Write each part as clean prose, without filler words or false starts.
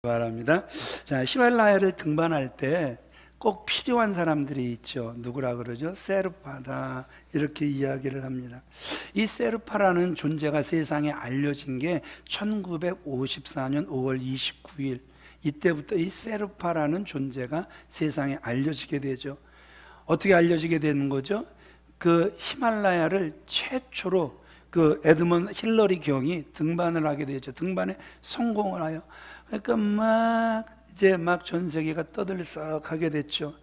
바랍니다. 자, 히말라야를 등반할 때 꼭 필요한 사람들이 있죠. 누구라 그러죠? 세르파다, 이렇게 이야기를 합니다. 이 세르파라는 존재가 세상에 알려진 게 1954년 5월 29일, 이때부터 이 세르파라는 존재가 세상에 알려지게 되죠. 어떻게 알려지게 되는 거죠? 그 히말라야를 최초로 그 에드먼 힐러리 경이 등반을 하게 되죠. 등반에 성공을 하여, 그러니까 막 전 세계가 떠들썩하게 됐죠.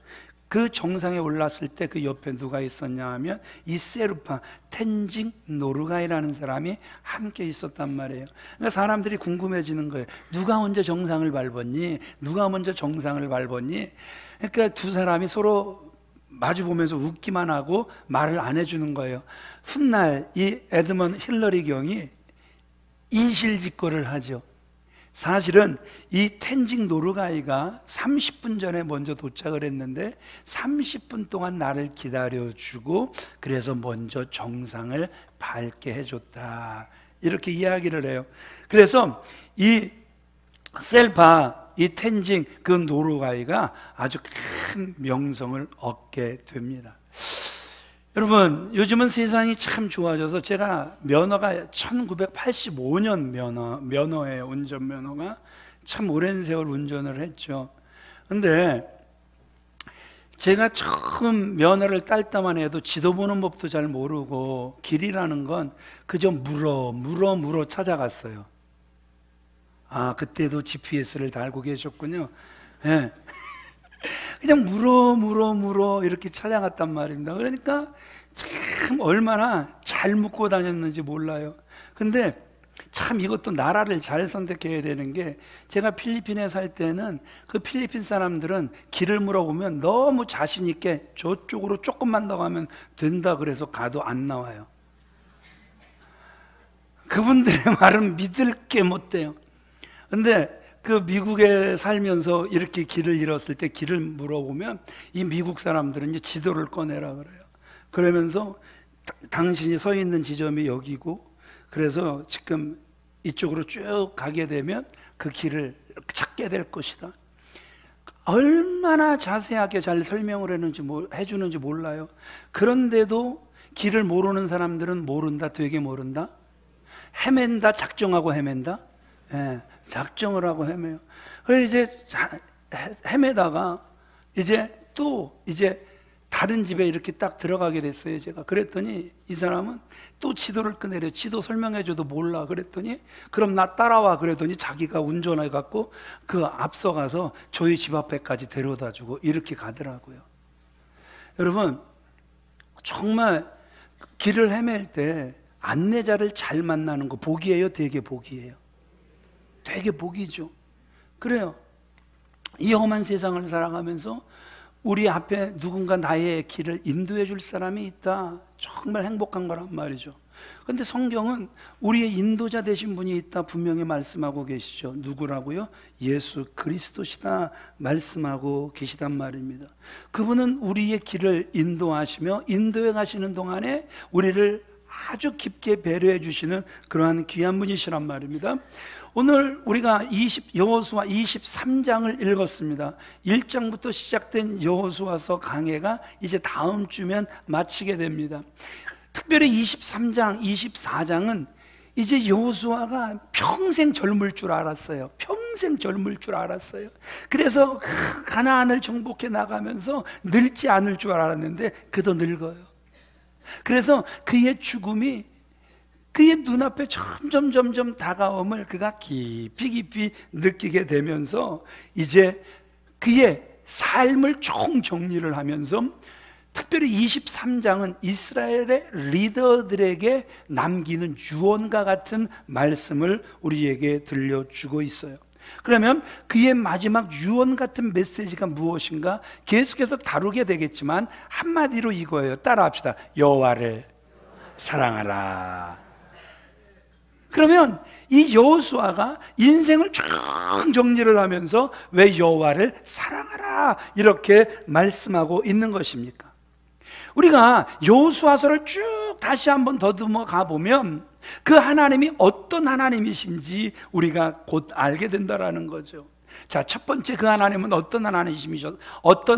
그 정상에 올랐을 때 그 옆에 누가 있었냐 하면 이 세르파 텐징 노르가이라는 사람이 함께 있었단 말이에요. 그러니까 사람들이 궁금해지는 거예요. 누가 먼저 정상을 밟았니? 누가 먼저 정상을 밟았니? 그러니까 두 사람이 서로 마주 보면서 웃기만 하고 말을 안 해주는 거예요. 훗날 이 에드먼 힐러리 경이 이실직고를 하죠. 사실은 이 텐징 노르가이가 30분 전에 먼저 도착을 했는데 30분 동안 나를 기다려주고 그래서 먼저 정상을 밟게 해줬다, 이렇게 이야기를 해요. 그래서 이 셀파, 이 텐징 그 노르가이가 아주 큰 명성을 얻게 됩니다. 여러분, 요즘은 세상이 참 좋아져서 제가 면허가 1985년 면허예요. 운전면허가. 참 오랜 세월 운전을 했죠. 근데 제가 처음 면허를 딸 때만 해도 지도 보는 법도 잘 모르고 길이라는 건 그저 물어 찾아갔어요. 아, 그때도 GPS를 달고 계셨군요. 네. 그냥 물어 이렇게 찾아갔단 말입니다. 그러니까 참 얼마나 잘 묻고 다녔는지 몰라요. 근데 참 이것도 나라를 잘 선택해야 되는 게, 제가 필리핀에 살 때는 그 필리핀 사람들은 길을 물어보면 너무 자신 있게 저쪽으로 조금만 더 가면 된다 그래서 가도 안 나와요. 그분들의 말은 믿을 게 못 돼요. 근데 그 미국에 살면서 이렇게 길을 잃었을 때 길을 물어보면 이 미국 사람들은 이제 지도를 꺼내라 그래요. 그러면서 당신이 서 있는 지점이 여기고, 그래서 지금 이쪽으로 쭉 가게 되면 그 길을 찾게 될 것이다. 얼마나 자세하게 잘 설명을 해주는지 몰라요. 그런데도 길을 모르는 사람들은 모른다, 되게 모른다, 헤맨다, 작정하고 헤맨다. 예, 작정을 하고 헤매요. 그래서 이제 헤매다가 이제 다른 집에 이렇게 딱 들어가게 됐어요. 제가 그랬더니 이 사람은 또 지도를 꺼내려. 지도 설명해줘도 몰라. 그랬더니 그럼 나 따라와. 그랬더니 자기가 운전해 갖고 그 앞서가서 저희 집 앞에까지 데려다주고 이렇게 가더라고요. 여러분, 정말 길을 헤맬 때 안내자를 잘 만나는 거 복이에요, 되게 복이에요? 되게 복이죠. 그래요. 이 험한 세상을 살아가면서 우리 앞에 누군가 나의 길을 인도해 줄 사람이 있다, 정말 행복한 거란 말이죠. 그런데 성경은 우리의 인도자 되신 분이 있다 분명히 말씀하고 계시죠. 누구라고요? 예수 그리스도시다 말씀하고 계시단 말입니다. 그분은 우리의 길을 인도하시며 인도해 가시는 동안에 우리를 아주 깊게 배려해 주시는 그러한 귀한 분이시란 말입니다. 오늘 우리가 여호수아 23장을 읽었습니다. 1장부터 시작된 여호수아서 강해가 이제 다음 주면 마치게 됩니다. 특별히 23장, 24장은 이제 여호수아가 평생 젊을 줄 알았어요. 평생 젊을 줄 알았어요. 그래서 가나안을 정복해 나가면서 늙지 않을 줄 알았는데 그도 늙어요. 그래서 그의 죽음이 그의 눈앞에 점점 다가옴을 그가 깊이 느끼게 되면서 이제 그의 삶을 총정리를 하면서 특별히 23장은 이스라엘의 리더들에게 남기는 유언과 같은 말씀을 우리에게 들려주고 있어요. 그러면 그의 마지막 유언 같은 메시지가 무엇인가 계속해서 다루게 되겠지만 한마디로 이거예요. 따라합시다. 여호와를 사랑하라. 그러면 이 여호수아가 인생을 쭉 정리를 하면서 왜 여호와를 사랑하라 이렇게 말씀하고 있는 것입니까? 우리가 여호수아서를 쭉 다시 한번 더듬어 가보면 그 하나님이 어떤 하나님이신지 우리가 곧 알게 된다라는 거죠. 자, 첫 번째 그 하나님은 어떤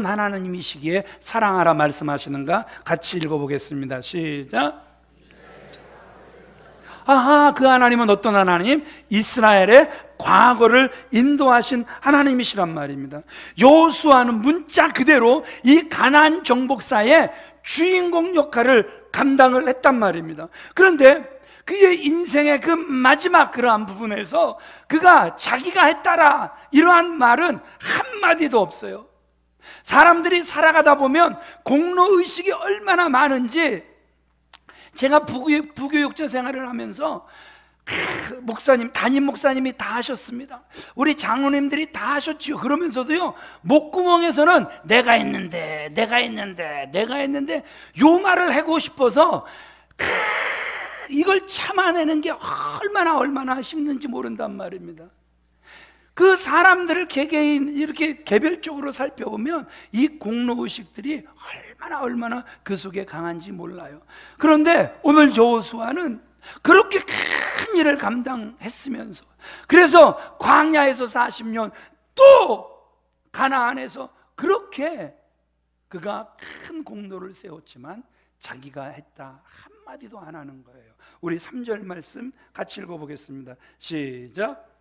하나님이시기에 사랑하라 말씀하시는가? 같이 읽어보겠습니다. 시작. 아하, 그 하나님은 어떤 하나님? 이스라엘의 과거를 인도하신 하나님이시란 말입니다. 여호수아는 문자 그대로 이 가나안 정복사의 주인공 역할을 감당을 했단 말입니다. 그런데 그의 인생의 그 마지막 그러한 부분에서 그가 자기가 했다라 이러한 말은 한마디도 없어요. 사람들이 살아가다 보면 공로의식이 얼마나 많은지, 제가 부교육자 생활을 하면서 목사님, 담임 목사님이 다 하셨습니다. 우리 장로님들이 다 하셨지요. 그러면서도요, 목구멍에서는 내가 했는데 요 말을 하고 싶어서 이걸 참아내는 게 얼마나 힘든지 모른단 말입니다. 그 사람들을 개개인 이렇게 개별적으로 살펴보면 이 공로의식들이 얼마나 그 속에 강한지 몰라요. 그런데 오늘 여호수아는 그렇게 큰 일을 감당했으면서, 그래서 광야에서 40년, 또 가나안에서 그렇게 그가 큰 공로를 세웠지만 자기가 했다 한마디도 안 하는 거예요. 우리 3절 말씀 같이 읽어보겠습니다. 시작.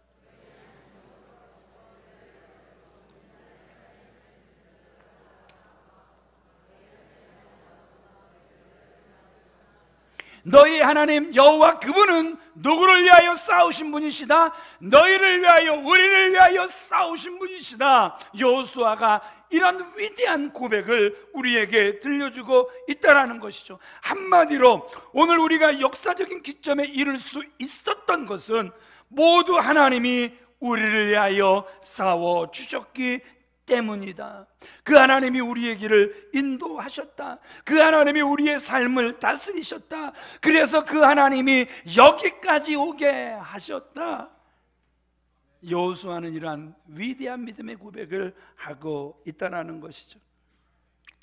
너희 하나님 여호와 그분은 누구를 위하여 싸우신 분이시다? 너희를 위하여, 우리를 위하여 싸우신 분이시다. 여호수아가 이런 위대한 고백을 우리에게 들려주고 있다라는 것이죠. 한마디로 오늘 우리가 역사적인 기점에 이를 수 있었던 것은 모두 하나님이 우리를 위하여 싸워 주셨기 때문이다. 그 하나님이 우리의 길을 인도하셨다. 그 하나님이 우리의 삶을 다스리셨다. 그래서 그 하나님이 여기까지 오게 하셨다. 여호수아는 이러한 위대한 믿음의 고백을 하고 있다는 것이죠.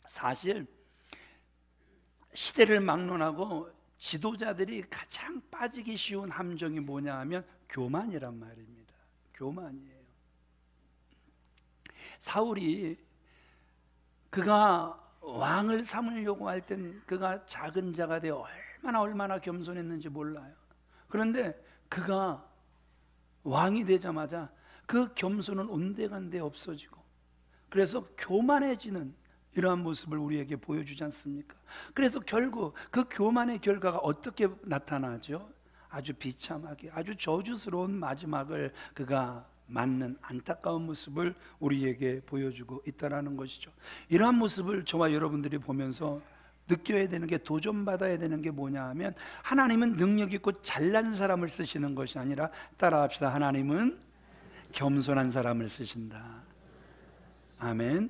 사실 시대를 막론하고 지도자들이 가장 빠지기 쉬운 함정이 뭐냐 하면 교만이란 말입니다. 교만이에요. 사울이 그가 왕을 삼으려고 할 땐 그가 작은 자가 되어 얼마나 겸손했는지 몰라요. 그런데 그가 왕이 되자마자 그 겸손은 온데간데 없어지고, 그래서 교만해지는 이러한 모습을 우리에게 보여주지 않습니까? 그래서 결국 그 교만의 결과가 어떻게 나타나죠? 아주 비참하게, 아주 저주스러운 마지막을 그가 맞는 안타까운 모습을 우리에게 보여주고 있다는 것이죠. 이러한 모습을 저와 여러분들이 보면서 느껴야 되는 게, 도전받아야 되는 게 뭐냐 하면, 하나님은 능력 있고 잘난 사람을 쓰시는 것이 아니라, 따라합시다, 하나님은 겸손한 사람을 쓰신다. 아멘.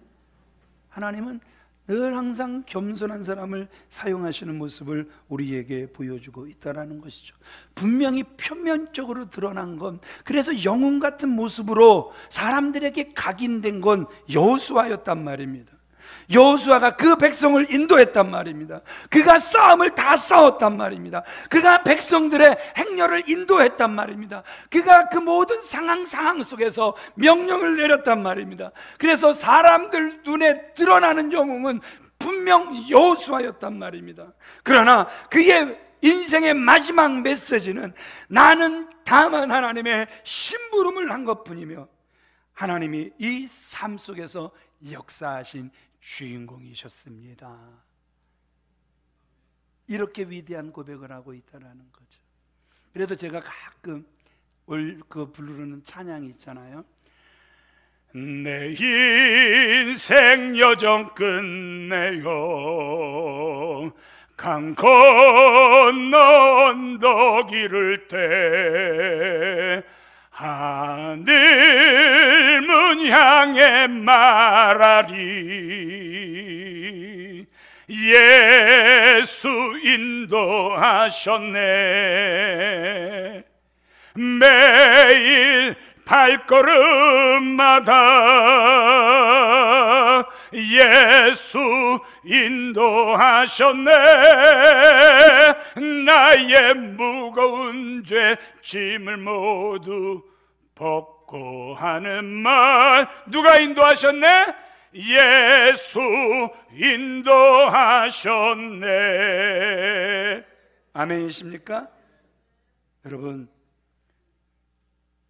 하나님은 늘 항상 겸손한 사람을 사용하시는 모습을 우리에게 보여주고 있다는 것이죠. 분명히 표면적으로 드러난 건, 그래서 영웅 같은 모습으로 사람들에게 각인된 건 여호수아였단 말입니다. 여호수아가 그 백성을 인도했단 말입니다. 그가 싸움을 다 싸웠단 말입니다. 그가 백성들의 행렬을 인도했단 말입니다. 그가 그 모든 상황 속에서 명령을 내렸단 말입니다. 그래서 사람들 눈에 드러나는 영웅은 분명 여호수아였단 말입니다. 그러나 그의 인생의 마지막 메시지는 나는 다만 하나님의 심부름을 한 것뿐이며 하나님이 이 삶 속에서 역사하신 주인공이셨습니다. 이렇게 위대한 고백을 하고 있다는 거죠. 그래도 제가 가끔 부르는 찬양이 있잖아요. 내 인생 여정 끝내요 강 건너 언덕 이를 때 하늘 문 향해 말하리 예수 인도하셨네 매일 발걸음마다 예수 인도하셨네 나의 무거운 죄 짐을 모두 벗고 하는 말 누가 인도하셨네? 예수 인도하셨네. 아멘이십니까? 여러분,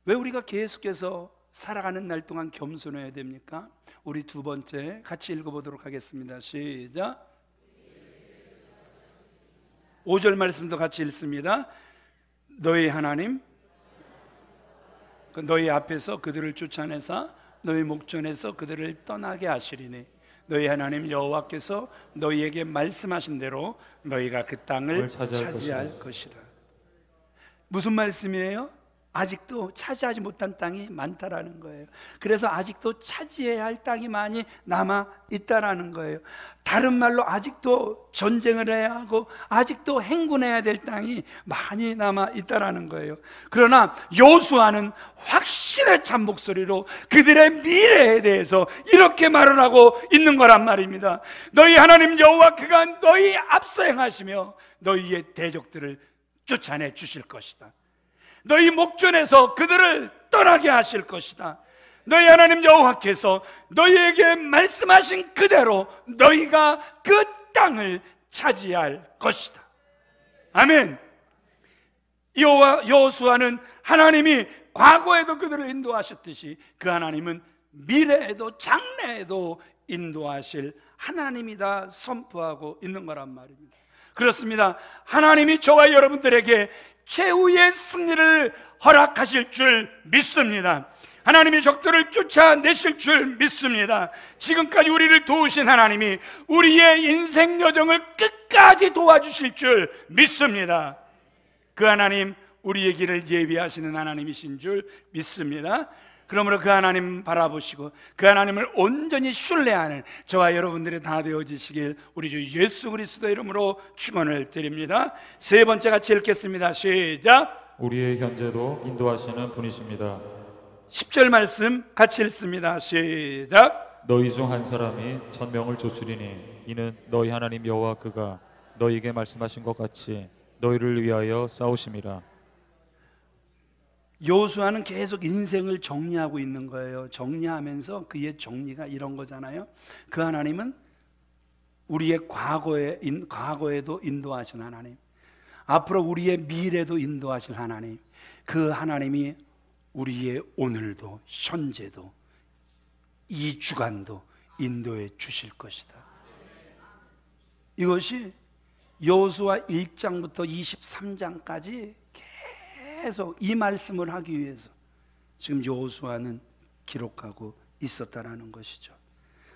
왜 우리가 계속해서 살아가는 날 동안 겸손해야 됩니까? 우리 두 번째 같이 읽어보도록 하겠습니다. 시작. 5절 말씀도 같이 읽습니다. 너희 하나님, 너희 앞에서 그들을 쫓아내사 너희 목전에서 그들을 떠나게 하시리니 너희 하나님 여호와께서 너희에게 말씀하신 대로 너희가 그 땅을 차지할 것이라. 무슨 말씀이에요? 아직도 차지하지 못한 땅이 많다라는 거예요. 그래서 아직도 차지해야 할 땅이 많이 남아 있다라는 거예요. 다른 말로 아직도 전쟁을 해야 하고 아직도 행군해야 될 땅이 많이 남아 있다라는 거예요. 그러나 여호수아는 확신의 참 목소리로 그들의 미래에 대해서 이렇게 말을 하고 있는 거란 말입니다. 너희 하나님 여호와 그가 너희 앞서 행하시며 너희의 대적들을 쫓아내 주실 것이다. 너희 목전에서 그들을 떠나게 하실 것이다. 너희 하나님 여호와께서 너희에게 말씀하신 그대로 너희가 그 땅을 차지할 것이다. 아멘. 여호수아는 하나님이 과거에도 그들을 인도하셨듯이 그 하나님은 미래에도 장래에도 인도하실 하나님이다 선포하고 있는 거란 말입니다. 그렇습니다. 하나님이 저와 여러분들에게 최후의 승리를 허락하실 줄 믿습니다. 하나님이 적들을 쫓아내실 줄 믿습니다. 지금까지 우리를 도우신 하나님이 우리의 인생 여정을 끝까지 도와주실 줄 믿습니다. 그 하나님, 우리의 길을 예비하시는 하나님이신 줄 믿습니다. 그러므로 그 하나님 바라보시고 그 하나님을 온전히 신뢰하는 저와 여러분들이 다 되어지시길 우리 주 예수 그리스도 이름으로 축원을 드립니다. 세 번째 같이 읽겠습니다. 시작. 우리의 현재도 인도하시는 분이십니다. 10절 말씀 같이 읽습니다. 시작. 너희 중 한 사람이 천명을 좇으리니 이는 너희 하나님 여호와 그가 너희에게 말씀하신 것 같이 너희를 위하여 싸우심이라. 여호수아는 계속 인생을 정리하고 있는 거예요. 정리하면서 그의 정리가 이런 거잖아요. 그 하나님은 우리의 과거에도 인도하신 하나님, 앞으로 우리의 미래도 인도하실 하나님, 그 하나님이 우리의 오늘도 현재도 이 주간도 인도해 주실 것이다. 이것이 여호수아 1장부터 23장까지 계속 이 말씀을 하기 위해서 지금 여호수아는 기록하고 있었다라는 것이죠.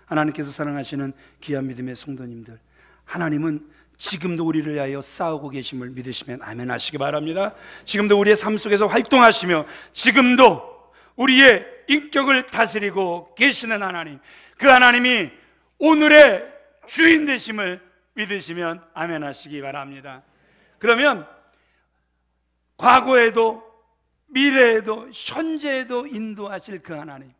하나님께서 사랑하시는 귀한 믿음의 성도님들, 하나님은 지금도 우리를 위하여 싸우고 계심을 믿으시면 아멘 하시기 바랍니다. 지금도 우리의 삶 속에서 활동하시며 지금도 우리의 인격을 다스리고 계시는 하나님, 그 하나님이 오늘의 주인 되심을 믿으시면 아멘 하시기 바랍니다. 그러면 과거에도 미래에도 현재에도 인도하실 그 하나님,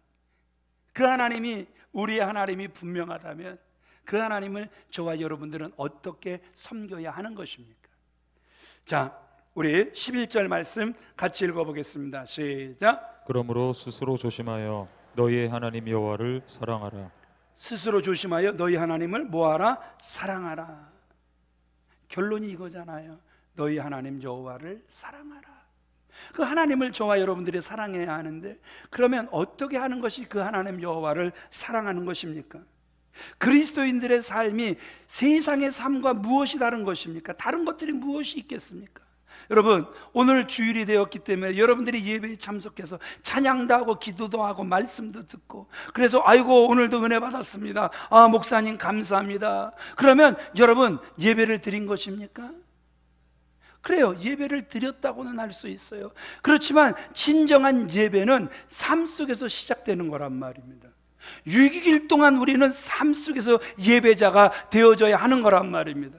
그 하나님이 우리의 하나님이 분명하다면 그 하나님을 저와 여러분들은 어떻게 섬겨야 하는 것입니까? 자, 우리 11절 말씀 같이 읽어보겠습니다. 시작. 그러므로 스스로 조심하여 너희의 하나님 여호와를 사랑하라. 스스로 조심하여 너희 하나님을 뭐하라? 사랑하라. 결론이 이거잖아요. 너희 하나님 여호와를 사랑하라. 그 하나님을 저와 여러분들이 사랑해야 하는데, 그러면 어떻게 하는 것이 그 하나님 여호와를 사랑하는 것입니까? 그리스도인들의 삶이 세상의 삶과 무엇이 다른 것입니까? 다른 것들이 무엇이 있겠습니까? 여러분, 오늘 주일이 되었기 때문에 여러분들이 예배에 참석해서 찬양도 하고 기도도 하고 말씀도 듣고, 그래서 아이고 오늘도 은혜 받았습니다, 아 목사님 감사합니다, 그러면 여러분 예배를 드린 것입니까? 그래요, 예배를 드렸다고는 할 수 있어요. 그렇지만 진정한 예배는 삶 속에서 시작되는 거란 말입니다. 6일 동안 우리는 삶 속에서 예배자가 되어져야 하는 거란 말입니다.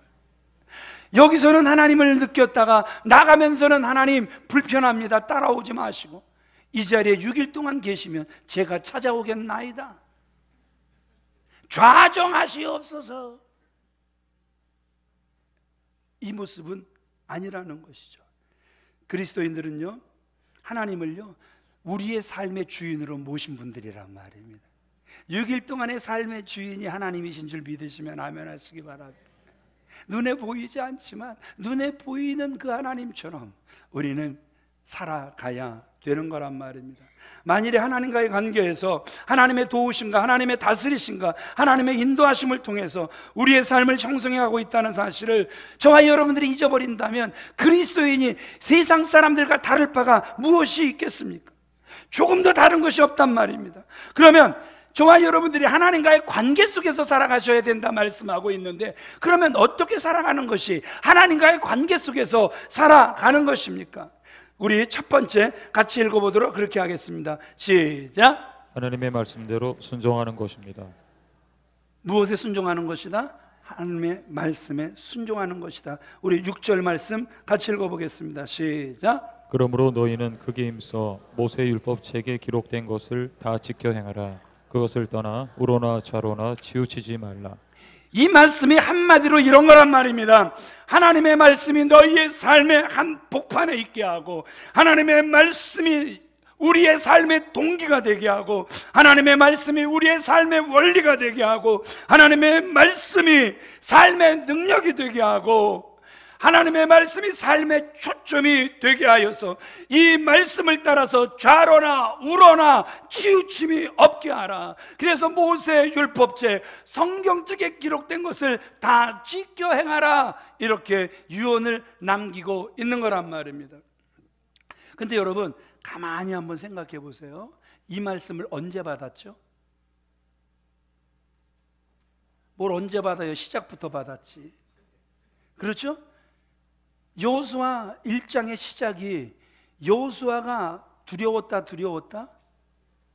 여기서는 하나님을 느꼈다가 나가면서는 하나님 불편합니다, 따라오지 마시고, 이 자리에 6일 동안 계시면 제가 찾아오겠나이다, 좌정하시옵소서, 이 모습은 아니라는 것이죠. 그리스도인들은요, 하나님을요, 우리의 삶의 주인으로 모신 분들이란 말입니다. 6일 동안의 삶의 주인이 하나님이신 줄 믿으시면 아멘 하시기 바랍니다. 눈에 보이지 않지만 눈에 보이는 그 하나님처럼 우리는 살아가야 되는 거란 말입니다. 만일에 하나님과의 관계에서 하나님의 도우심과 하나님의 다스리심과 하나님의 인도하심을 통해서 우리의 삶을 형성해가고 있다는 사실을 저와 여러분들이 잊어버린다면 그리스도인이 세상 사람들과 다를 바가 무엇이 있겠습니까? 조금도 다른 것이 없단 말입니다. 그러면 저와 여러분들이 하나님과의 관계 속에서 살아가셔야 된다 말씀하고 있는데, 그러면 어떻게 살아가는 것이 하나님과의 관계 속에서 살아가는 것입니까? 우리 첫 번째 같이 읽어보도록 그렇게 하겠습니다. 시작. 하나님의 말씀대로 순종하는 것입니다. 무엇에 순종하는 것이다? 하나님의 말씀에 순종하는 것이다. 우리 6절 말씀 같이 읽어보겠습니다. 시작. 그러므로 너희는 크게 힘써 모세 율법책에 기록된 것을 다 지켜 행하라. 그것을 떠나 우로나 좌로나 치우치지 말라. 이 말씀이 한마디로 이런 거란 말입니다. 하나님의 말씀이 너희의 삶의 한 복판에 있게 하고, 하나님의 말씀이 우리의 삶의 동기가 되게 하고, 하나님의 말씀이 우리의 삶의 원리가 되게 하고, 하나님의 말씀이 삶의 능력이 되게 하고, 하나님의 말씀이 삶의 초점이 되게 하여서 이 말씀을 따라서 좌로나 우로나 치우침이 없게 하라. 그래서 모세 율법책 성경책에 기록된 것을 다 지켜 행하라, 이렇게 유언을 남기고 있는 거란 말입니다. 근데 여러분 가만히 한번 생각해 보세요. 이 말씀을 언제 받았죠? 뭘 언제 받아요? 시작부터 받았지. 그렇죠? 여호수아 1장의 시작이 여호수아가 두려웠다?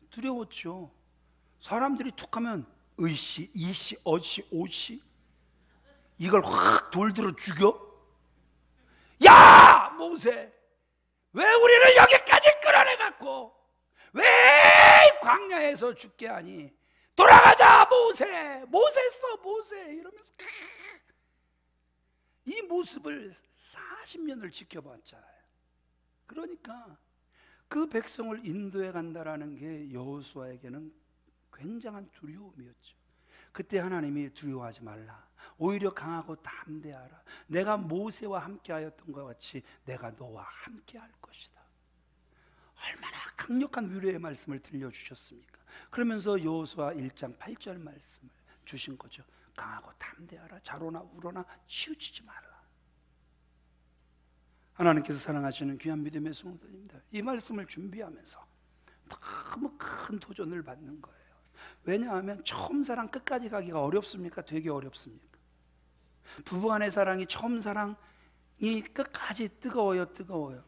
두려웠죠. 사람들이 툭하면 의시, 이시, 어시, 오시 이걸 확 돌들어 죽여? 야! 모세! 왜 우리를 여기까지 끌어내갖고 왜 광야에서 죽게 하니? 돌아가자 모세! 모세 이러면서 이 모습을 40년을 지켜봤잖아요. 그러니까 그 백성을 인도해 간다라는 게 여호수아에게는 굉장한 두려움이었죠. 그때 하나님이 두려워하지 말라, 오히려 강하고 담대하라. 내가 모세와 함께하였던 것 같이 내가 너와 함께할 것이다. 얼마나 강력한 위로의 말씀을 들려주셨습니까? 그러면서 여호수아 1장 8절 말씀을 주신 거죠. 강하고 담대하라, 좌로나 우로나 치우치지 말라. 하나님께서 사랑하시는 귀한 믿음의 성도입니다. 이 말씀을 준비하면서 너무 큰 도전을 받는 거예요. 왜냐하면 처음 사랑 끝까지 가기가 어렵습니까? 되게 어렵습니까? 부부간의 사랑이 처음 사랑이 끝까지 뜨거워요.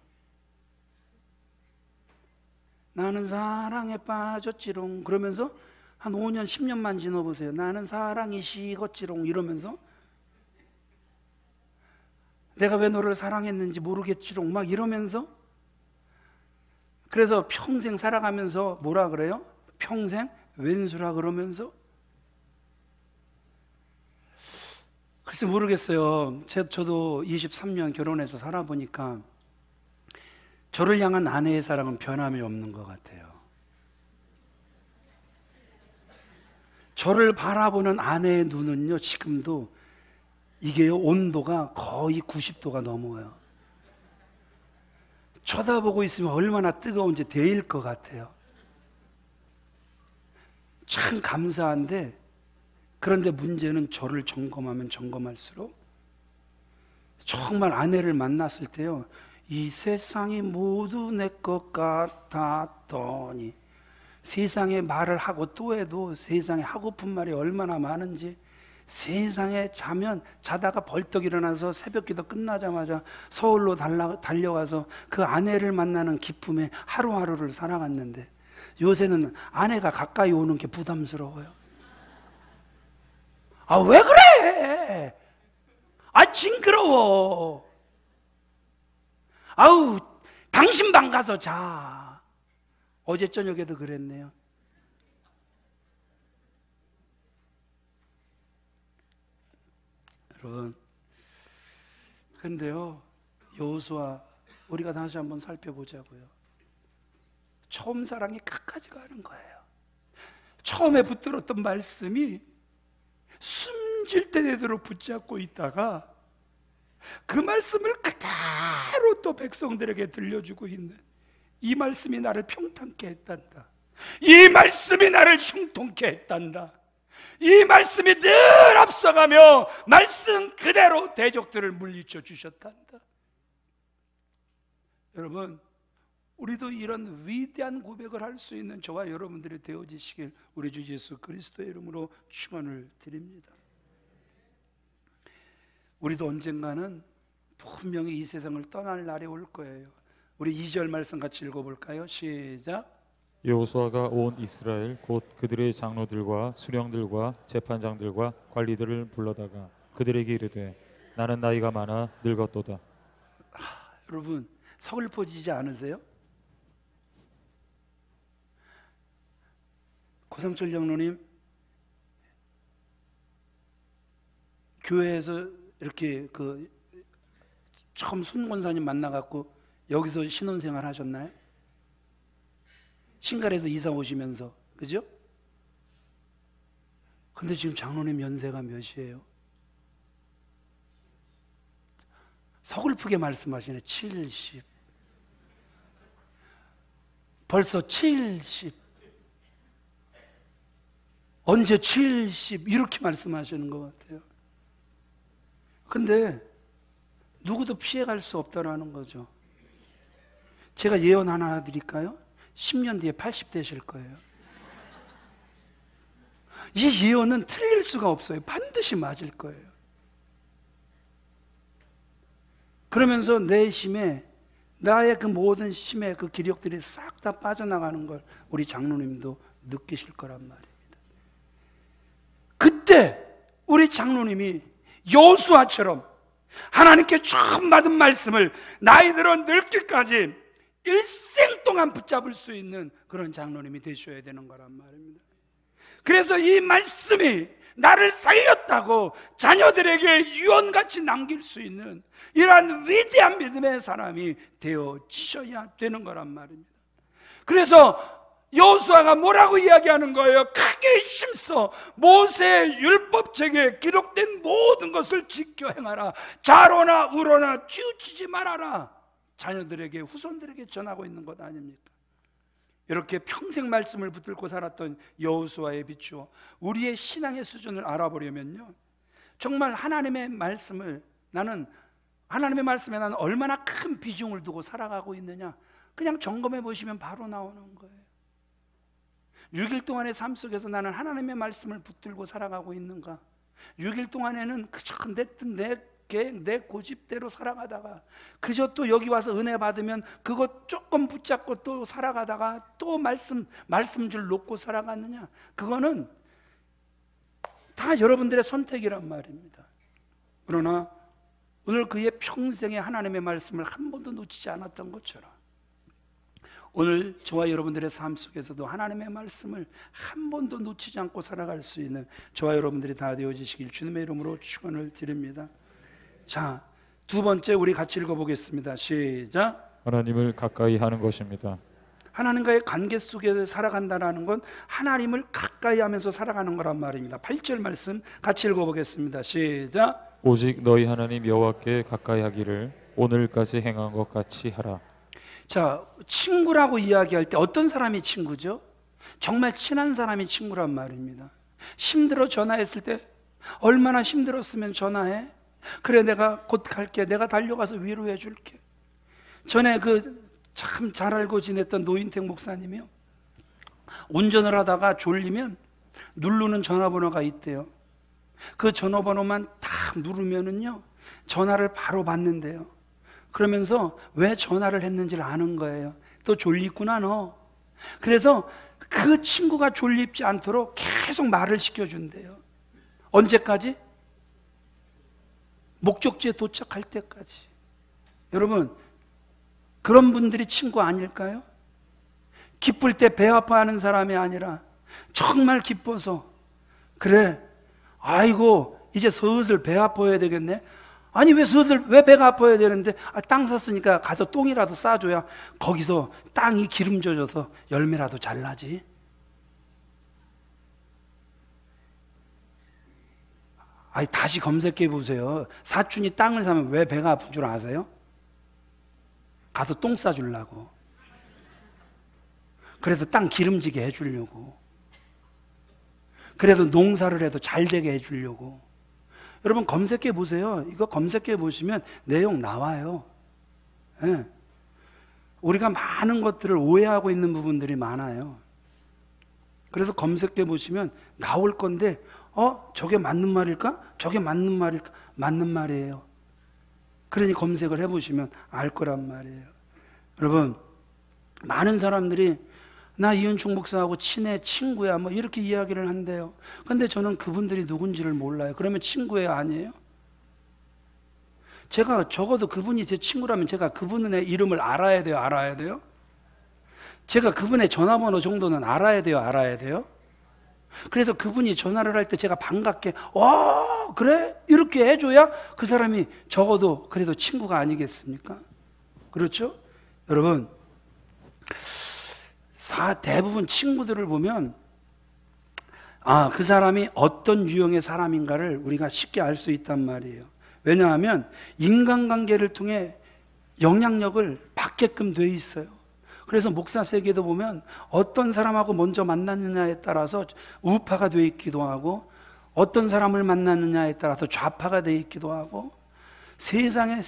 나는 사랑에 빠졌지롱 그러면서 한 5년 10년만 지나보세요. 나는 사랑이 식었지롱 이러면서 내가 왜 너를 사랑했는지 모르겠지롱 막 이러면서, 그래서 평생 살아가면서 뭐라 그래요? 평생 왼수라 그러면서. 글쎄 모르겠어요. 저도 23년 결혼해서 살아보니까 저를 향한 아내의 사랑은 변함이 없는 것 같아요. 저를 바라보는 아내의 눈은요, 지금도 이게요, 온도가 거의 90도가 넘어요. 쳐다보고 있으면 얼마나 뜨거운지 데일 것 같아요. 참 감사한데, 그런데 문제는 저를 점검하면 점검할수록 정말 아내를 만났을 때요, 이 세상이 모두 내 것 같았더니, 세상에 말을 하고 또 해도 세상에 하고픈 말이 얼마나 많은지, 세상에 자다가 벌떡 일어나서 새벽기도 끝나자마자 서울로 달려가서 그 아내를 만나는 기쁨에 하루하루를 살아갔는데, 요새는 아내가 가까이 오는 게 부담스러워요. 아, 왜 그래? 아, 징그러워. 아우, 당신 방 가서 자. 어제 저녁에도 그랬네요. 여러분, 근데요, 여호수아 우리가 다시 한번 살펴보자고요. 처음 사랑이 끝까지 가는 거예요. 처음에 붙들었던 말씀이 숨질 때 되도록 붙잡고 있다가 그 말씀을 그대로 또 백성들에게 들려주고 있는, 이 말씀이 나를 평탄케 했단다, 이 말씀이 나를 흉통케 했단다, 이 말씀이 늘 앞서가며 말씀 그대로 대적들을 물리쳐 주셨단다. 여러분, 우리도 이런 위대한 고백을 할 수 있는 저와 여러분들이 되어지시길 우리 주 예수 그리스도의 이름으로 축원을 드립니다. 우리도 언젠가는 분명히 이 세상을 떠날 날이 올 거예요. 우리 2절 말씀 같이 읽어볼까요? 시작. 여호수아가 온 이스라엘 곧 그들의 장로들과 수령들과 재판장들과 관리들을 불러다가 그들에게 이르되 나는 나이가 많아 늙었도다. 여러분, 서글퍼지지 않으세요? 고상철 장로님, 교회에서 이렇게 처음 손 권사님 만나갖고 여기서 신혼생활 하셨나요? 신갈에서 이사 오시면서, 그죠? 근데 지금 장로님 연세가 몇이에요? 서글프게 말씀하시네. 70. 벌써 70. 언제 70 이렇게 말씀하시는 것 같아요. 근데 누구도 피해갈 수 없다라는 거죠. 제가 예언 하나 드릴까요? 10년 뒤에 80 되실 거예요. 이 예언은 틀릴 수가 없어요. 반드시 맞을 거예요. 그러면서 내 힘에, 나의 그 모든 힘의 그 기력들이 싹 다 빠져나가는 걸 우리 장로님도 느끼실 거란 말입니다. 그때 우리 장로님이 여호수아처럼 하나님께 처음 받은 말씀을 나이 들어 늙기까지 일생 동안 붙잡을 수 있는 그런 장로님이 되셔야 되는 거란 말입니다. 그래서 이 말씀이 나를 살렸다고 자녀들에게 유언같이 남길 수 있는 이러한 위대한 믿음의 사람이 되어지셔야 되는 거란 말입니다. 그래서 여호수아가 뭐라고 이야기하는 거예요? 크게 힘써 모세의 율법책에 기록된 모든 것을 지켜 행하라. 좌로나 우로나 치우치지 말아라. 자녀들에게, 후손들에게 전하고 있는 것 아닙니까? 이렇게 평생 말씀을 붙들고 살았던 여호수아에 비추어 우리의 신앙의 수준을 알아보려면요, 정말 하나님의 말씀에 나는 얼마나 큰 비중을 두고 살아가고 있느냐, 그냥 점검해 보시면 바로 나오는 거예요. 6일 동안의 삶 속에서 나는 하나님의 말씀을 붙들고 살아가고 있는가? 6일 동안에는 그저 내 고집대로 살아가다가 그저 또 여기 와서 은혜 받으면 그거 조금 붙잡고 또 살아가다가 또 말씀줄 놓고 살아갔느냐? 그거는 다 여러분들의 선택이란 말입니다. 그러나 오늘 그의 평생에 하나님의 말씀을 한 번도 놓치지 않았던 것처럼 오늘 저와 여러분들의 삶 속에서도 하나님의 말씀을 한 번도 놓치지 않고 살아갈 수 있는 저와 여러분들이 다 되어지시길 주님의 이름으로 축원을 드립니다. 자, 두 번째 우리 같이 읽어보겠습니다. 시작. 하나님을 가까이 하는 것입니다. 하나님과의 관계 속에 살아간다는 건 하나님을 가까이 하면서 살아가는 거란 말입니다. 8절 말씀 같이 읽어보겠습니다. 시작. 오직 너희 하나님 여호와께 가까이 하기를 오늘까지 행한 것 같이 하라. 자, 친구라고 이야기할 때 어떤 사람이 친구죠? 정말 친한 사람이 친구란 말입니다. 힘들어 전화했을 때 얼마나 힘들었으면 전화해? 그래, 내가 곧 갈게. 내가 달려가서 위로해 줄게. 전에 참 잘 알고 지냈던 노인택 목사님이요, 운전을 하다가 졸리면 누르는 전화번호가 있대요. 그 전화번호만 딱 누르면은요 전화를 바로 받는데요. 그러면서 왜 전화를 했는지를 아는 거예요. 또 졸리구나 너. 그래서 그 친구가 졸립지 않도록 계속 말을 시켜준대요. 언제까지? 목적지에 도착할 때까지. 여러분, 그런 분들이 친구 아닐까요? 기쁠 때 배 아파하는 사람이 아니라 정말 기뻐서, 그래, 아이고 이제 슬슬 배 아파야 되겠네, 아니 왜 배가 아파야 되는데, 땅 샀으니까 가서 똥이라도 싸줘야 거기서 땅이 기름져져서 열매라도 잘 나지. 아니 다시 검색해 보세요. 사촌이 땅을 사면 왜 배가 아픈 줄 아세요? 가서 똥 싸주려고. 그래서 땅 기름지게 해주려고. 그래서 농사를 해도 잘 되게 해주려고. 여러분 검색해 보세요. 이거 검색해 보시면 내용 나와요. 예. 우리가 많은 것들을 오해하고 있는 부분들이 많아요. 그래서 검색해 보시면 나올 건데, 저게 맞는 말일까? 저게 맞는 말일까? 맞는 말이에요. 그러니 검색을 해보시면 알 거란 말이에요. 여러분, 많은 사람들이 나 이은총 목사하고 친해, 친구야, 뭐 이렇게 이야기를 한대요. 근데 저는 그분들이 누군지를 몰라요. 그러면 친구예요, 아니에요? 제가 적어도 그분이 제 친구라면 제가 그분의 이름을 알아야 돼요, 알아야 돼요? 제가 그분의 전화번호 정도는 알아야 돼요, 알아야 돼요? 그래서 그분이 전화를 할 때 제가 반갑게 그래? 이렇게 해줘야 그 사람이 적어도 그래도 친구가 아니겠습니까? 그렇죠? 여러분, 대부분 친구들을 보면 그 사람이 어떤 유형의 사람인가를 우리가 쉽게 알 수 있단 말이에요. 왜냐하면 인간관계를 통해 영향력을 받게끔 돼 있어요. 그래서 목사 세계도 보면 어떤 사람하고 먼저 만났느냐에 따라서 우파가 돼 있기도 하고, 어떤 사람을 만났느냐에 따라서 좌파가 돼 있기도 하고, 세상에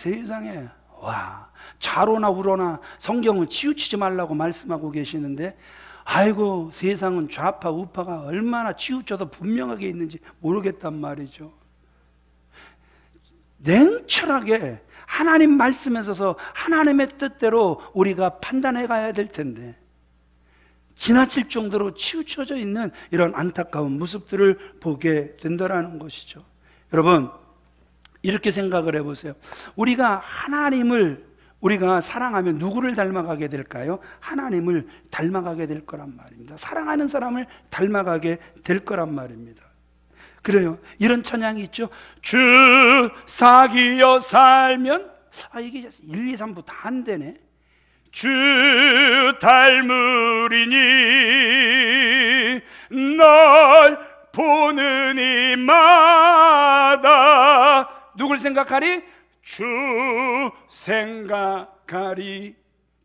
와, 좌로나 우로나 성경은 치우치지 말라고 말씀하고 계시는데, 아이고 세상은 좌파 우파가 얼마나 치우쳐도 분명하게 있는지 모르겠단 말이죠. 냉철하게 하나님 말씀에 서서 하나님의 뜻대로 우리가 판단해 가야 될 텐데, 지나칠 정도로 치우쳐져 있는 이런 안타까운 모습들을 보게 된다는 것이죠. 여러분, 이렇게 생각을 해보세요. 우리가 하나님을 우리가 사랑하면 누구를 닮아가게 될까요? 하나님을 닮아가게 될 거란 말입니다. 사랑하는 사람을 닮아가게 될 거란 말입니다. 그래요. 이런 찬양이 있죠. 주 사귀어 살면, 이게 1, 2, 3부 다 안 되네. 주 닮으리니 널 보는 이마다 누굴 생각하리? 주 생각하리.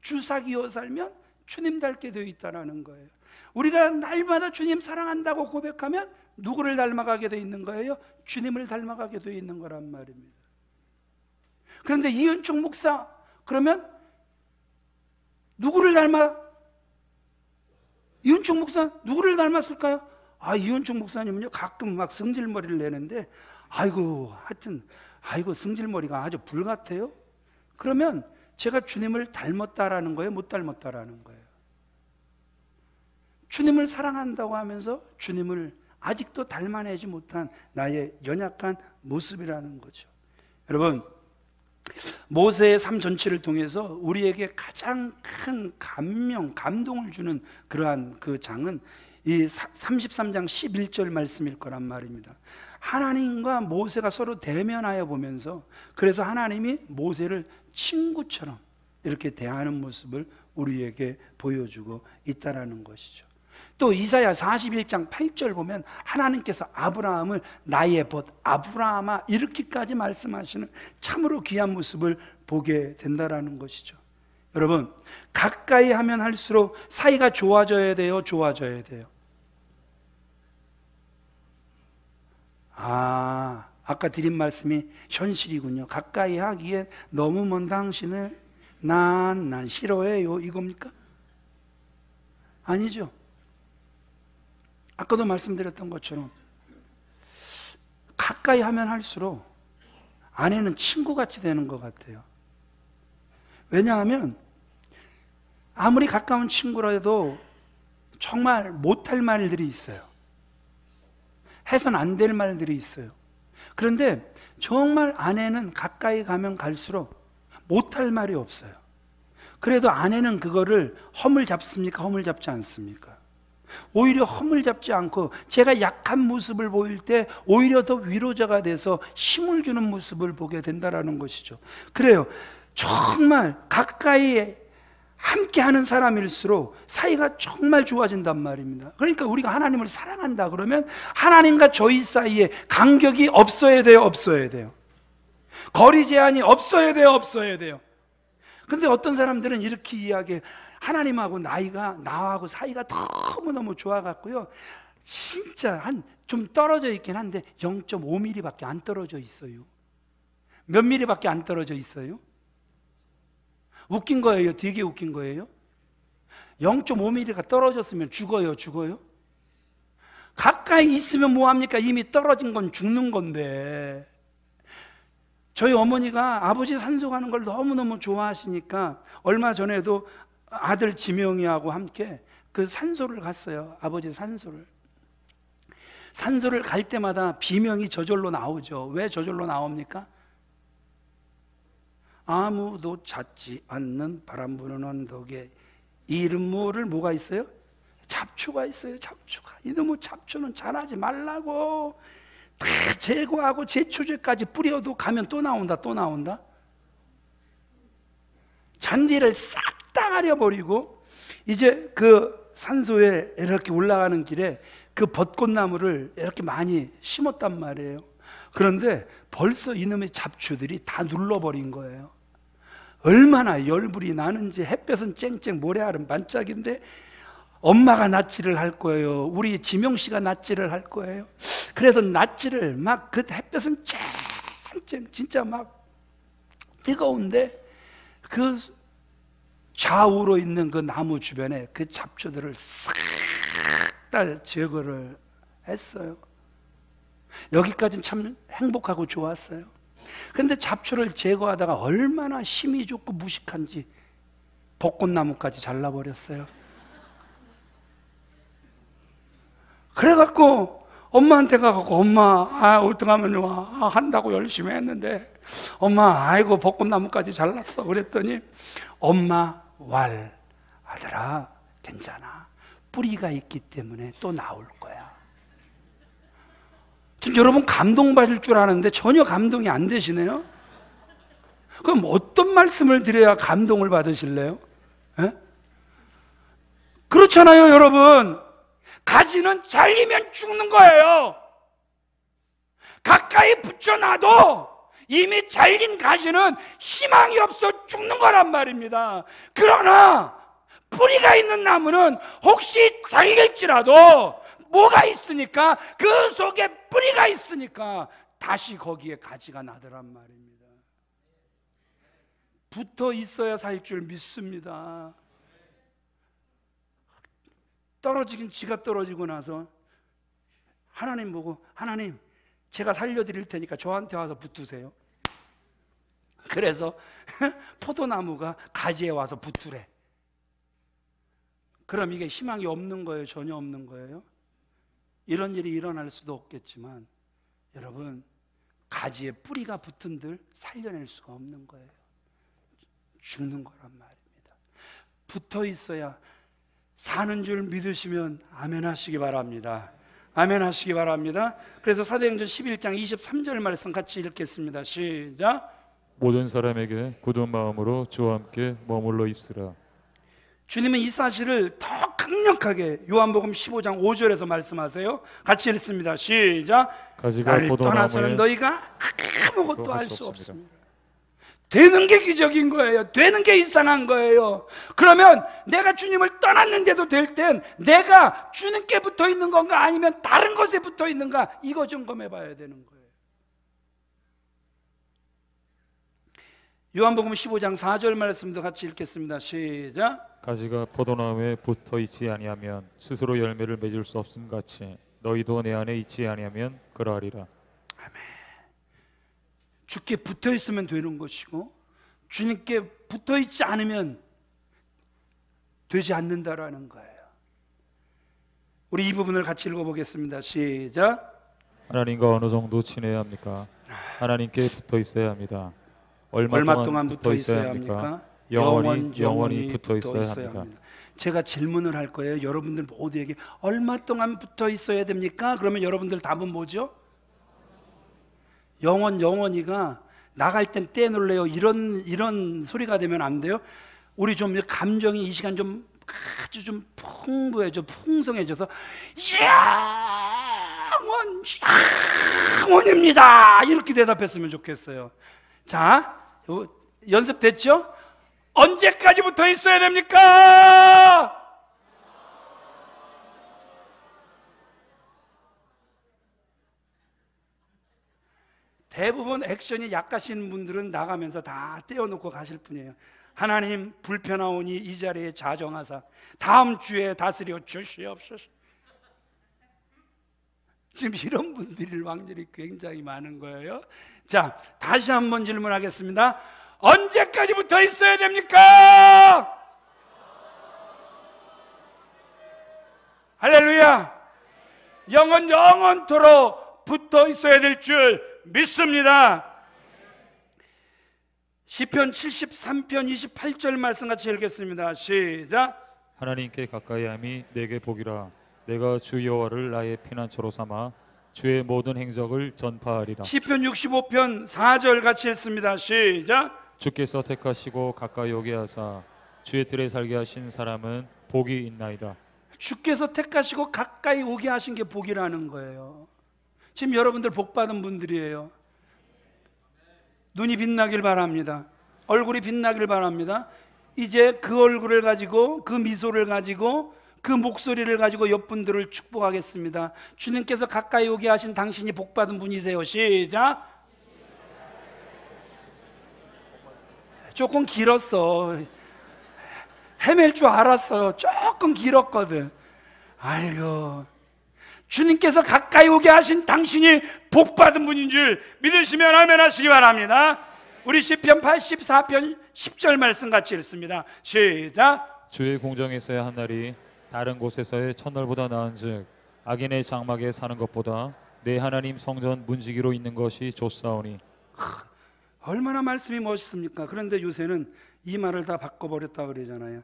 주 사귀어 살면 주님 닮게 되어 있다는 거예요. 우리가 날마다 주님 사랑한다고 고백하면 누구를 닮아가게 되어 있는 거예요? 주님을 닮아가게 되어 있는 거란 말입니다. 그런데 이은총 목사, 그러면 누구를 닮아? 이은총 목사 누구를 닮았을까요? 이은총 목사님은요 가끔 막 승질머리를 내는데, 하여튼 승질머리가 아주 불같아요. 그러면 제가 주님을 닮았다라는 거예요, 못 닮았다라는 거예요? 주님을 사랑한다고 하면서 주님을 아직도 닮아내지 못한 나의 연약한 모습이라는 거죠. 여러분, 모세의 삶 전체를 통해서 우리에게 가장 큰 감동을 주는 그러한 그 장은 이 33장 11절 말씀일 거란 말입니다. 하나님과 모세가 서로 대면하여 보면서, 그래서 하나님이 모세를 친구처럼 이렇게 대하는 모습을 우리에게 보여주고 있다는 것이죠. 또 이사야 41장 8절 보면 하나님께서 아브라함을 나의 벗 아브라함아 이렇게까지 말씀하시는 참으로 귀한 모습을 보게 된다는 것이죠. 여러분, 가까이 하면 할수록 사이가 좋아져야 돼요, 좋아져야 돼요? 아까 드린 말씀이 현실이군요. 가까이 하기엔 너무 먼 당신을 난 싫어해요, 이겁니까? 아니죠. 아까도 말씀드렸던 것처럼 가까이 하면 할수록 아내는 친구같이 되는 것 같아요. 왜냐하면 아무리 가까운 친구라도 정말 못할 말들이 있어요. 해서는 안 될 말들이 있어요. 그런데 정말 아내는 가까이 가면 갈수록 못할 말이 없어요. 그래도 아내는 그거를 허물 잡습니까? 허물 잡지 않습니까? 오히려 허물 잡지 않고 제가 약한 모습을 보일 때 오히려 더 위로자가 돼서 힘을 주는 모습을 보게 된다는 것이죠. 그래요. 정말 가까이 함께하는 사람일수록 사이가 정말 좋아진단 말입니다. 그러니까 우리가 하나님을 사랑한다 그러면 하나님과 저희 사이에 간격이 없어야 돼요, 없어야 돼요? 거리 제한이 없어야 돼요, 없어야 돼요? 근데 어떤 사람들은 이렇게 이야기해요. 하나님하고 나하고 사이가 너무너무 좋아갖고요, 진짜 한 좀 떨어져 있긴 한데 0.5mm밖에 안 떨어져 있어요. 몇 mm밖에 안 떨어져 있어요? 웃긴 거예요? 되게 웃긴 거예요? 0.5mm가 떨어졌으면 죽어요, 죽어요? 가까이 있으면 뭐합니까? 이미 떨어진 건 죽는 건데. 저희 어머니가 아버지 산소 가는 걸 너무너무 좋아하시니까 얼마 전에도 아들 지명이하고 함께 그 산소를 갔어요. 아버지 산소를. 산소를 갈 때마다 비명이 저절로 나오죠. 왜 저절로 나옵니까? 아무도 찾지 않는 바람 부는 언덕에 이름 모를 뭐가 있어요? 잡초가 있어요. 잡초가. 이놈의 잡초는 자라지 말라고 다 제거하고 제초제까지 뿌려도 가면 또 나온다, 또 나온다. 잔디를 싹 다 가려버리고 이제 그 산소에 이렇게 올라가는 길에 그 벚꽃나무를 이렇게 많이 심었단 말이에요. 그런데 벌써 이놈의 잡초들이 다 눌러버린 거예요. 얼마나 열불이 나는지. 햇볕은 쨍쨍, 모래알은 반짝인데 엄마가 낫지를 할 거예요. 우리 지명 씨가 낫지를 할 거예요. 그래서 낫지를 막, 그 햇볕은 쨍쨍 진짜 막 뜨거운데 그 좌우로 있는 그 나무 주변에 그 잡초들을 싹 다 제거를 했어요. 여기까지는 참 행복하고 좋았어요. 근데 잡초를 제거하다가 얼마나 힘이 좋고 무식한지 벚꽃나무까지 잘라버렸어요. 그래갖고 엄마한테 가갖고, 엄마, 어떡하면 한다고 열심히 했는데 엄마, 아이고 벚꽃나무까지 잘랐어. 그랬더니 엄마, 아들아, 괜찮아. 뿌리가 있기 때문에 또 나올 거야. 전 여러분 감동받을 줄 아는데 전혀 감동이 안 되시네요. 그럼 어떤 말씀을 드려야 감동을 받으실래요? 에? 그렇잖아요, 여러분. 가지는 잘리면 죽는 거예요. 가까이 붙여놔도 이미 잘린 가지는 희망이 없어 죽는 거란 말입니다. 그러나 뿌리가 있는 나무는 혹시 잘릴지라도 뭐가 있으니까, 그 속에 뿌리가 있으니까 다시 거기에 가지가 나더란 말입니다. 붙어 있어야 살 줄 믿습니다. 떨어지긴 지가 떨어지고 나서 하나님 보고, 하나님 제가 살려드릴 테니까 저한테 와서 붙으세요. 그래서 포도나무가 가지에 와서 붙으래. 그럼 이게 희망이 없는 거예요? 전혀 없는 거예요? 이런 일이 일어날 수도 없겠지만 여러분, 가지에 뿌리가 붙은들 살려낼 수가 없는 거예요. 죽는 거란 말입니다. 붙어 있어야 사는 줄 믿으시면 아멘 하시기 바랍니다. 아멘 하시기 바랍니다. 그래서 사도행전 11장 23절 말씀 같이 읽겠습니다. 시작. 모든 사람에게 굳은 마음으로 주와 함께 머물러 있으라. 주님은 이 사실을 더 강력하게 요한복음 15장 5절에서 말씀하세요. 같이 읽습니다. 시작. 나를 떠나서는 너희가 아무것도 할 수 없습니다. 되는 게 기적인 거예요. 되는 게 이상한 거예요. 그러면 내가 주님을 떠났는데도 될 땐 내가 주님께 붙어 있는 건가 아니면 다른 것에 붙어 있는가, 이거 점검해 봐야 되는 거예요. 요한복음 15장 4절 말씀도 같이 읽겠습니다. 시작. 가지가 포도나무에 붙어 있지 아니하면 스스로 열매를 맺을 수 없음 같이 너희도 내 안에 있지 아니하면 그러하리라. 아멘. 주께 붙어 있으면 되는 것이고 주님께 붙어 있지 않으면 되지 않는다라는 거예요. 우리 이 부분을 같이 읽어보겠습니다. 시작. 하나님과 어느 정도 친해야 합니까? 하나님께 붙어 있어야 합니다. 얼마 동안 붙어 있어야 합니까? 영원히 붙어 있어야 합니다. 제가 질문을 할 거예요. 여러분들 모두에게 얼마 동안 붙어 있어야 됩니까? 그러면 여러분들 답은 뭐죠? 영원히가 나갈 땐 떼놀래요. 이런 소리가 되면 안 돼요. 우리 좀 감정이 이 시간 좀 아주 좀 풍부해져, 풍성해져서 영원입니다 이렇게 대답했으면 좋겠어요. 자, 연습됐죠? 언제까지 붙어 있어야 됩니까? 대부분 액션이 약하신 분들은 나가면서 다 떼어놓고 가실 뿐이에요. 하나님 불편하오니 이 자리에 자정하사 다음 주에 다스려 주시옵소서. 지금 이런 분들이 확률이 굉장히 많은 거예요. 자, 다시 한번 질문하겠습니다. 언제까지 붙어 있어야 됩니까? 할렐루야. 영원토록 붙어 있어야 될 줄 믿습니다. 시편 73편 28절 말씀 같이 읽겠습니다. 시작. 하나님께 가까이함이 내게 복이라. 내가 주 여호와를 나의 피난처로 삼아 주의 모든 행적을 전파하리라. 시편 65편 4절 같이 읽습니다. 시작. 주께서 택하시고 가까이 오게 하사 주의 뜰에 살게 하신 사람은 복이 있나이다. 주께서 택하시고 가까이 오게 하신 게 복이라는 거예요. 지금 여러분들 복 받은 분들이에요. 눈이 빛나길 바랍니다. 얼굴이 빛나길 바랍니다. 이제 그 얼굴을 가지고, 그 미소를 가지고, 그 목소리를 가지고 옆분들을 축복하겠습니다. 주님께서 가까이 오게 하신 당신이 복 받은 분이세요. 시작. 조금 길었어. 헤맬 줄 알았어요. 조금 길었거든. 아이고, 주님께서 가까이 오게 하신 당신이 복 받은 분인 줄 믿으시면 아멘 하시기 바랍니다. 우리 시편 84편 10절 말씀 같이 읽습니다. 시작. 주의 공정에서의 한 날이 다른 곳에서의 첫날보다 나은즉 악인의 장막에 사는 것보다 내 하나님 성전 문지기로 있는 것이 좋사오니. 얼마나 말씀이 멋있습니까? 그런데 요새는 이 말을 다 바꿔버렸다 그러잖아요.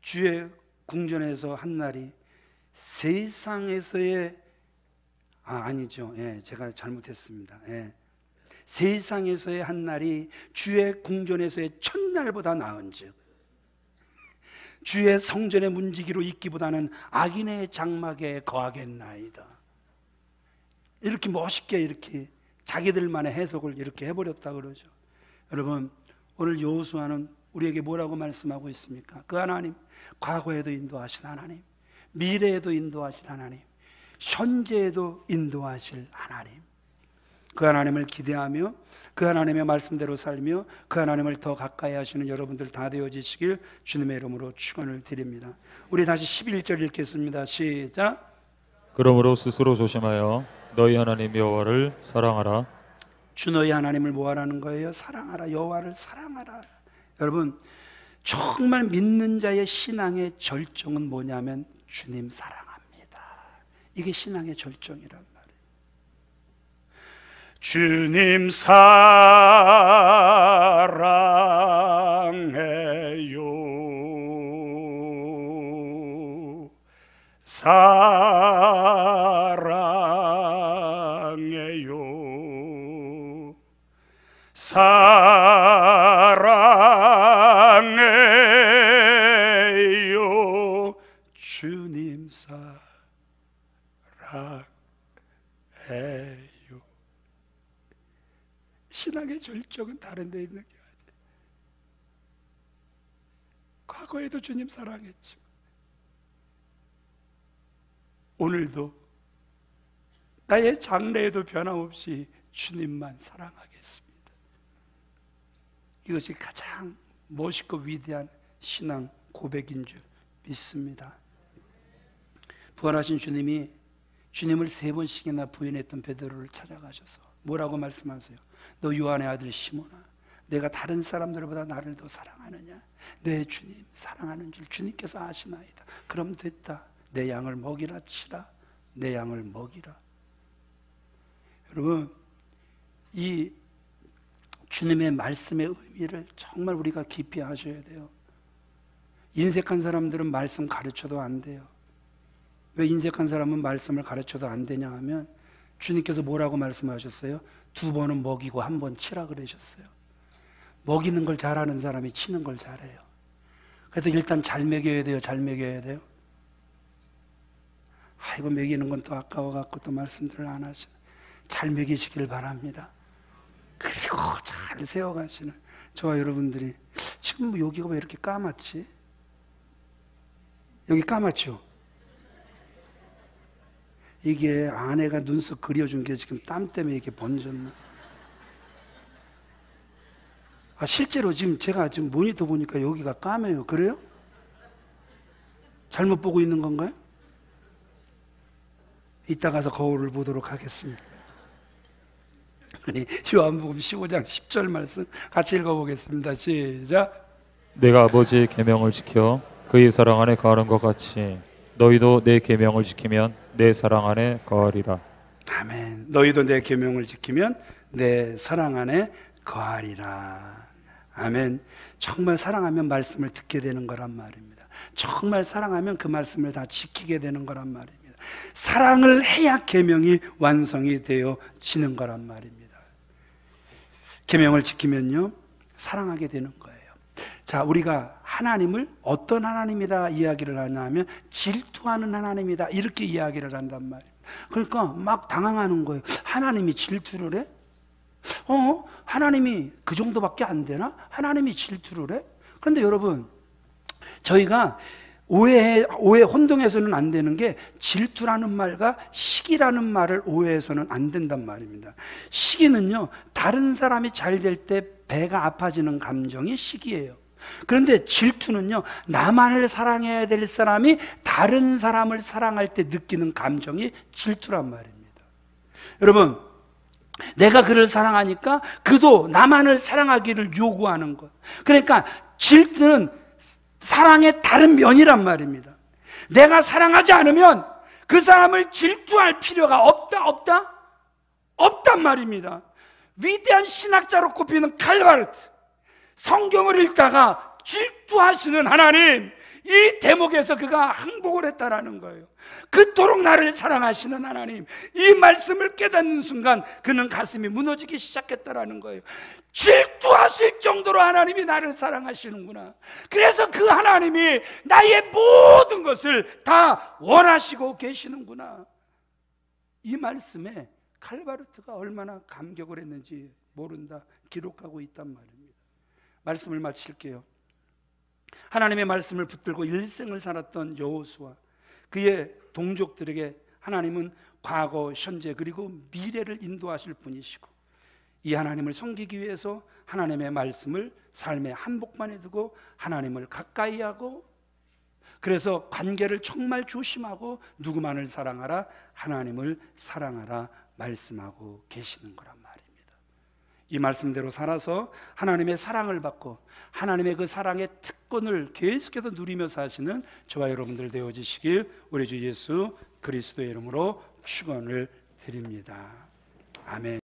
주의 궁전에서 한 날이 세상에서의 아니죠. 예, 제가 잘못했습니다. 예. 세상에서의 한 날이 주의 궁전에서의 첫날보다 나은즉 주의 성전의 문지기로 있기보다는 악인의 장막에 거하겠나이다. 이렇게 멋있게 이렇게 자기들만의 해석을 이렇게 해버렸다 그러죠. 여러분, 오늘 여호수아는 우리에게 뭐라고 말씀하고 있습니까? 그 하나님, 과거에도 인도하신 하나님, 미래에도 인도하실 하나님, 현재에도 인도하실 하나님, 그 하나님을 기대하며 그 하나님의 말씀대로 살며 그 하나님을 더 가까이 하시는 여러분들 다 되어지시길 주님의 이름으로 축원을 드립니다. 우리 다시 11절 읽겠습니다. 시작. 그러므로 스스로 조심하여 너희 하나님 여호와를 사랑하라. 주 너희 하나님을 뭐 하라는 거예요? 사랑하라. 여호와를 사랑하라. 여러분, 정말 믿는 자의 신앙의 절정은 뭐냐면 주님 사랑합니다. 이게 신앙의 절정이란 말이에요. 주님 사랑해요. 사랑해요. 사랑해요. 주님 사랑해요. 신앙의 절정은 다른 데 있는 게 아니에요. 과거에도 주님 사랑했죠. 오늘도 나의 장래에도 변함없이 주님만 사랑하겠습니다. 이것이 가장 멋있고 위대한 신앙 고백인 줄 믿습니다. 부활하신 주님이 주님을 3번씩이나 부인했던 베드로를 찾아가셔서 뭐라고 말씀하세요? 너 요한의 아들 시몬아, 내가 다른 사람들보다 나를 더 사랑하느냐? 내 주님 사랑하는 줄 주님께서 아시나이다. 그럼 됐다. 내 양을 먹이라 치라. 내 양을 먹이라. 여러분, 이 주님의 말씀의 의미를 정말 우리가 깊이 아셔야 돼요. 인색한 사람들은 말씀 가르쳐도 안 돼요. 왜 인색한 사람은 말씀을 가르쳐도 안 되냐 하면 주님께서 뭐라고 말씀하셨어요? 2번은 먹이고 1번 치라 그러셨어요. 먹이는 걸 잘하는 사람이 치는 걸 잘해요. 그래서 일단 잘 먹여야 돼요. 잘 먹여야 돼요. 아이고 먹이는 건 또 아까워갖고 또 말씀들을 안 하시네. 잘 먹이시길 바랍니다. 그리고 잘 세워가시는 저와 여러분들이 지금 여기가 왜 이렇게 까맣지? 여기 까맣죠? 이게 아내가 눈썹 그려준 게 지금 땀 때문에 이렇게 번졌나? 실제로 지금 제가 지금 모니터 보니까 여기가 까매요. 그래요? 잘못 보고 있는 건가요? 이따 가서 거울을 보도록 하겠습니다. 요한복음 15장 10절 말씀 같이 읽어보겠습니다. 시작. 내가 아버지의 계명을 지켜 그의 사랑 안에 거하는 것 같이 너희도 내 계명을 지키면 내 사랑 안에 거하리라. 아멘. 너희도 내 계명을 지키면 내 사랑 안에 거하리라. 아멘. 정말 사랑하면 말씀을 듣게 되는 거란 말입니다. 정말 사랑하면 그 말씀을 다 지키게 되는 거란 말입니다. 사랑을 해야 계명이 완성이 되어지는 거란 말입니다. 계명을 지키면요 사랑하게 되는 거예요. 자, 우리가 하나님을 어떤 하나님이다 이야기를 하냐면 질투하는 하나님이다 이렇게 이야기를 한단 말이에요. 그러니까 막 당황하는 거예요. 하나님이 질투를 해? 하나님이 그 정도밖에 안 되나? 하나님이 질투를 해? 그런데 여러분, 저희가 오해 혼동해서는 안 되는 게 질투라는 말과 시기라는 말을 오해해서는 안 된단 말입니다. 시기는요, 다른 사람이 잘 될 때 배가 아파지는 감정이 시기예요. 그런데 질투는요, 나만을 사랑해야 될 사람이 다른 사람을 사랑할 때 느끼는 감정이 질투란 말입니다. 여러분, 내가 그를 사랑하니까 그도 나만을 사랑하기를 요구하는 것. 그러니까 질투는 사랑의 다른 면이란 말입니다. 내가 사랑하지 않으면 그 사람을 질투할 필요가 없단 말입니다. 위대한 신학자로 꼽히는 칼바르트, 성경을 읽다가 질투하시는 하나님, 이 대목에서 그가 항복을 했다라는 거예요. 그토록 나를 사랑하시는 하나님, 이 말씀을 깨닫는 순간 그는 가슴이 무너지기 시작했다라는 거예요. 질투하실 정도로 하나님이 나를 사랑하시는구나. 그래서 그 하나님이 나의 모든 것을 다 원하시고 계시는구나. 이 말씀에 칼바르트가 얼마나 감격을 했는지 모른다 기록하고 있단 말입니다. 말씀을 마칠게요. 하나님의 말씀을 붙들고 일생을 살았던 여호수아, 그의 동족들에게 하나님은 과거, 현재 그리고 미래를 인도하실 분이시고, 이 하나님을 섬기기 위해서 하나님의 말씀을 삶의 한복판에 두고 하나님을 가까이 하고, 그래서 관계를 정말 조심하고 누구만을 사랑하라, 하나님을 사랑하라 말씀하고 계시는 거란 말입니다. 이 말씀대로 살아서 하나님의 사랑을 받고 하나님의 그 사랑의 특권을 계속해서 누리며 사시는 저와 여러분들 되어지시길 우리 주 예수 그리스도의 이름으로 축원을 드립니다. 아멘.